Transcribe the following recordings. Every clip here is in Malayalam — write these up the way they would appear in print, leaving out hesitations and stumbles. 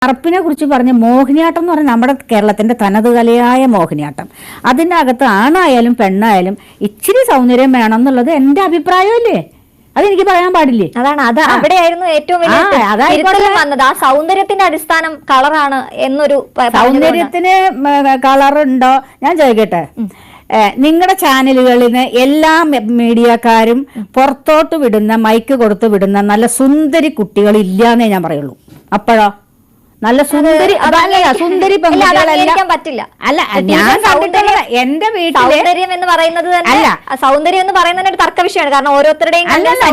കറുപ്പിനെ കുറിച്ച് പറഞ്ഞ മോഹിനിയാട്ടം എന്ന് പറഞ്ഞാൽ നമ്മുടെ കേരളത്തിന്റെ തനത് കലയായ മോഹിനിയാട്ടം. അതിൻ്റെ അകത്ത് ആണായാലും പെണ്ണായാലും ഇച്ചിരി സൗന്ദര്യം വേണം എന്നുള്ളത് എൻ്റെ അഭിപ്രായമല്ലേ? അതെനിക്ക് പറയാൻ പാടില്ലേ? അതാണ് അവിടെയായിരുന്നു ഏറ്റവും വലിയ വന്നത്. ആ സൗന്ദര്യത്തിന്റെ അടിസ്ഥാനം കളറാണ് എന്നൊരു സൗന്ദര്യത്തിന് കളറുണ്ടോ? ഞാൻ ചോദിക്കട്ടെ, നിങ്ങളുടെ ചാനലുകളിൽ നിന്ന് എല്ലാ മീഡിയക്കാരും പുറത്തോട്ട് വിടുന്ന മൈക്ക് കൊടുത്ത് വിടുന്ന നല്ല സുന്ദരി കുട്ടികൾ ഇല്ലാന്നേ ഞാൻ പറയുള്ളൂ. അപ്പോഴോ നല്ല സുന്ദരി സുന്ദരി പെൺകുട്ടികളെല്ലാം പറ്റില്ല. അല്ല, ഞാൻ കണ്ടിട്ടുള്ള എന്റെ വീട്ടില് സൗന്ദര്യം എന്ന് പറയുന്നത് അല്ല, സൗന്ദര്യം എന്ന് പറയുന്നത് ഒരു തർക്ക വിഷയമാണ്. കാരണം ഓരോരുത്തരുടെയും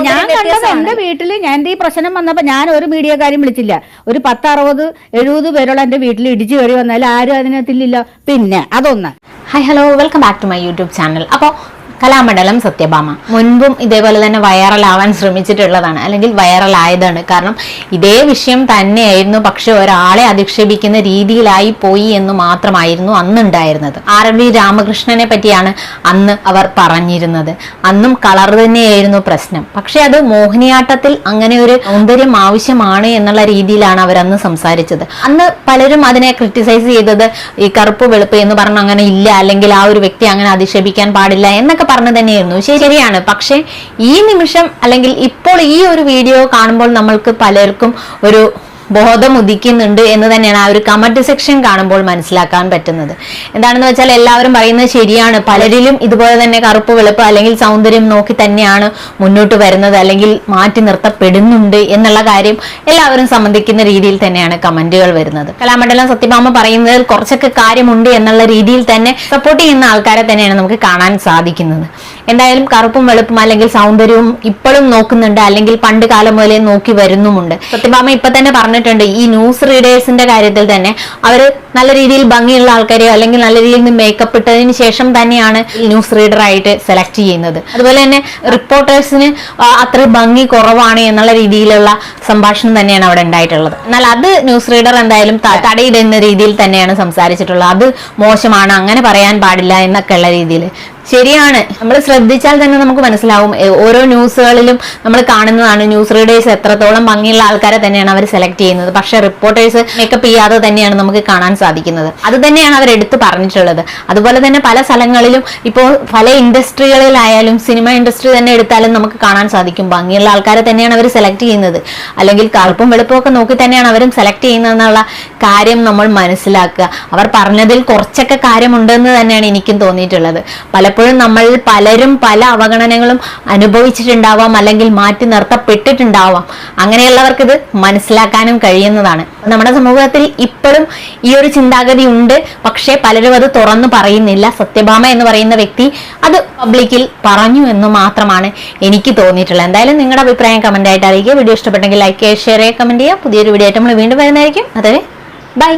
ഞാൻ കണ്ടത് എന്റെ വീട്ടില് ഞാൻ ഈ പ്രശ്നം വന്നപ്പോ ഞാൻ ഒരു മീഡിയക്കാരും വിളിച്ചില്ല. ഒരു 10-60-70 പേരോളം എന്റെ വീട്ടിൽ ഇടിച്ചു കയറി വന്നാലും ആരും അതിനകത്തില്ല. പിന്നെ അതൊന്ന്. Hi, hello, welcome back to my YouTube channel. അപ്പോൾ കലാമണ്ഡലം സത്യഭാമ മുൻപും ഇതേപോലെ തന്നെ വൈറലാവാൻ ശ്രമിച്ചിട്ടുള്ളതാണ്, അല്ലെങ്കിൽ വൈറലായതാണ്. കാരണം ഇതേ വിഷയം തന്നെയായിരുന്നു, പക്ഷെ ഒരാളെ അധിക്ഷേപിക്കുന്ന രീതിയിലായി പോയി എന്ന് മാത്രമായിരുന്നു അന്നുണ്ടായിരുന്നത്. RV രാമകൃഷ്ണനെ പറ്റിയാണ് അന്ന് അവർ പറഞ്ഞിരുന്നത്. അന്നും കളർ തന്നെയായിരുന്നു പ്രശ്നം. പക്ഷെ അത് മോഹിനിയാട്ടത്തിൽ അങ്ങനെ ഒരു സൗന്ദര്യം ആവശ്യമാണ് എന്നുള്ള രീതിയിലാണ് അവരന്ന് സംസാരിച്ചത്. അന്ന് പലരും അതിനെ ക്രിട്ടിസൈസ് ചെയ്തത് ഈ കറുപ്പ് വെളുപ്പ് എന്ന് പറഞ്ഞ അങ്ങനെ ഇല്ല, അല്ലെങ്കിൽ ആ ഒരു വ്യക്തി അങ്ങനെ അധിക്ഷേപിക്കാൻ പാടില്ല എന്നൊക്കെ പറഞ്ഞു തന്നെയായിരുന്നു. ശരിയാണ്. പക്ഷെ ഈ നിമിഷം, അല്ലെങ്കിൽ ഇപ്പോൾ ഈ ഒരു വീഡിയോ കാണുമ്പോൾ നമ്മൾക്ക് പലർക്കും ഒരു ബോധം ഉദിക്കുന്നുണ്ട് എന്ന് തന്നെയാണ് ആ ഒരു കമന്റ് സെക്ഷൻ കാണുമ്പോൾ മനസ്സിലാക്കാൻ പറ്റുന്നത്. എന്താണെന്ന് വെച്ചാൽ എല്ലാവരും പറയുന്നത് ശരിയാണ്. പലരിലും ഇതുപോലെ തന്നെ കറുപ്പ് വെളുപ്പ് അല്ലെങ്കിൽ സൗന്ദര്യം നോക്കി തന്നെയാണ് മുന്നോട്ട് വരുന്നത്, അല്ലെങ്കിൽ മാറ്റി നിർത്തപ്പെടുന്നുണ്ട് എന്നുള്ള കാര്യം എല്ലാവരും സമ്മതിക്കുന്ന രീതിയിൽ തന്നെയാണ് കമന്റുകൾ വരുന്നത്. കലാമണ്ഡലം സത്യഭാമ പറയുന്നതിൽ കുറച്ചൊക്കെ കാര്യമുണ്ട് എന്നുള്ള രീതിയിൽ തന്നെ സപ്പോർട്ട് ചെയ്യുന്ന ആൾക്കാരെ തന്നെയാണ് നമുക്ക് കാണാൻ സാധിക്കുന്നത്. എന്തായാലും കറുപ്പും വെളുപ്പും അല്ലെങ്കിൽ സൗന്ദര്യവും ഇപ്പോഴും നോക്കുന്നുണ്ട്, അല്ലെങ്കിൽ പണ്ട് കാലം മുതലേ നോക്കി വരുന്നുമുണ്ട്. സത്യഭാമ ഇപ്പൊ തന്നെ പറഞ്ഞിട്ടുണ്ട്, ഈ ന്യൂസ് റീഡേഴ്സിന്റെ കാര്യത്തിൽ തന്നെ അവര് നല്ല രീതിയിൽ ഭംഗിയുള്ള ആൾക്കാരെയോ അല്ലെങ്കിൽ നല്ല രീതിയിൽ മേക്കപ്പ് ഇട്ടതിന് ശേഷം തന്നെയാണ് ന്യൂസ് റീഡർ ആയിട്ട് സെലക്ട് ചെയ്യുന്നത്. അതുപോലെ തന്നെ റിപ്പോർട്ടേഴ്സിന് അത്ര ഭംഗി കുറവാണ് എന്നുള്ള രീതിയിലുള്ള സംഭാഷണം തന്നെയാണ് അവിടെ ഉണ്ടായിട്ടുള്ളത്. എന്നാൽ അത് ന്യൂസ് റീഡർ എന്തായാലും തടയിടുന്ന രീതിയിൽ തന്നെയാണ് സംസാരിച്ചിട്ടുള്ളത്. അത് മോശമാണ്, അങ്ങനെ പറയാൻ പാടില്ല എന്നൊക്കെ ഉള്ള രീതിയിൽ. ശരിയാണ്, നമ്മൾ ശ്രദ്ധിച്ചാൽ തന്നെ നമുക്ക് മനസ്സിലാവും. ഓരോ ന്യൂസുകളിലും നമ്മൾ കാണുന്നതാണ് ന്യൂസ് റീഡേഴ്സ് എത്രത്തോളം ഭംഗിയുള്ള ആൾക്കാരെ തന്നെയാണ് അവർ സെലക്ട് ചെയ്യുന്നത്. പക്ഷെ റിപ്പോർട്ടേഴ്സ് മേക്കപ്പ് ചെയ്യാതെ തന്നെയാണ് നമുക്ക് കാണാൻ സാധിക്കുന്നത്. അത് തന്നെയാണ് അവർ എടുത്തു പറഞ്ഞിട്ടുള്ളത്. അതുപോലെ തന്നെ പല സ്ഥലങ്ങളിലും ഇപ്പോൾ പല ഇൻഡസ്ട്രികളിലായാലും സിനിമ ഇൻഡസ്ട്രി തന്നെ എടുത്താലും നമുക്ക് കാണാൻ സാധിക്കും, ഭംഗിയുള്ള ആൾക്കാരെ തന്നെയാണ് അവർ സെലക്ട് ചെയ്യുന്നത്, അല്ലെങ്കിൽ കറുപ്പും വെളുപ്പും ഒക്കെ നോക്കി തന്നെയാണ് അവരും സെലക്ട് ചെയ്യുന്നതെന്നുള്ള കാര്യം നമ്മൾ മനസ്സിലാക്കുക. അവർ പറഞ്ഞതിൽ കുറച്ചൊക്കെ കാര്യമുണ്ടെന്ന് തന്നെയാണ് എനിക്കും തോന്നിയിട്ടുള്ളത്. പലപ്പോഴും നമ്മൾ പലരും പല അവഗണനകളും അനുഭവിച്ചിട്ടുണ്ടാവാം, അല്ലെങ്കിൽ മാറ്റി നിർത്തപ്പെട്ടിട്ടുണ്ടാവാം. അങ്ങനെയുള്ളവർക്ക് ഇത് മനസ്സിലാക്കാനും കഴിയുന്നതാണ്. നമ്മുടെ സമൂഹത്തിൽ ഇപ്പോഴും ഈ ഒരു ചിന്താഗതി ഉണ്ട്, പക്ഷെ പലരും അത് തുറന്നു പറയുന്നില്ല. സത്യഭാമ എന്ന് പറയുന്ന വ്യക്തി അത് പബ്ലിക്കിൽ പറഞ്ഞു എന്ന് മാത്രമാണ് എനിക്ക് തോന്നിയിട്ടുള്ളത്. എന്തായാലും നിങ്ങളുടെ അഭിപ്രായം കമന്റ് ആയിട്ട് അറിയിക്കുക. വീഡിയോ ഇഷ്ടപ്പെട്ടെങ്കിൽ ലൈക്ക് ചെയ്യുക, ഷെയർ ചെയ്യുക, കമന്റ് ചെയ്യുക. പുതിയൊരു വീഡിയോ ആയിട്ട് നമ്മൾ വീണ്ടും വരുന്നതായിരിക്കും. അതുവരെ ബൈ.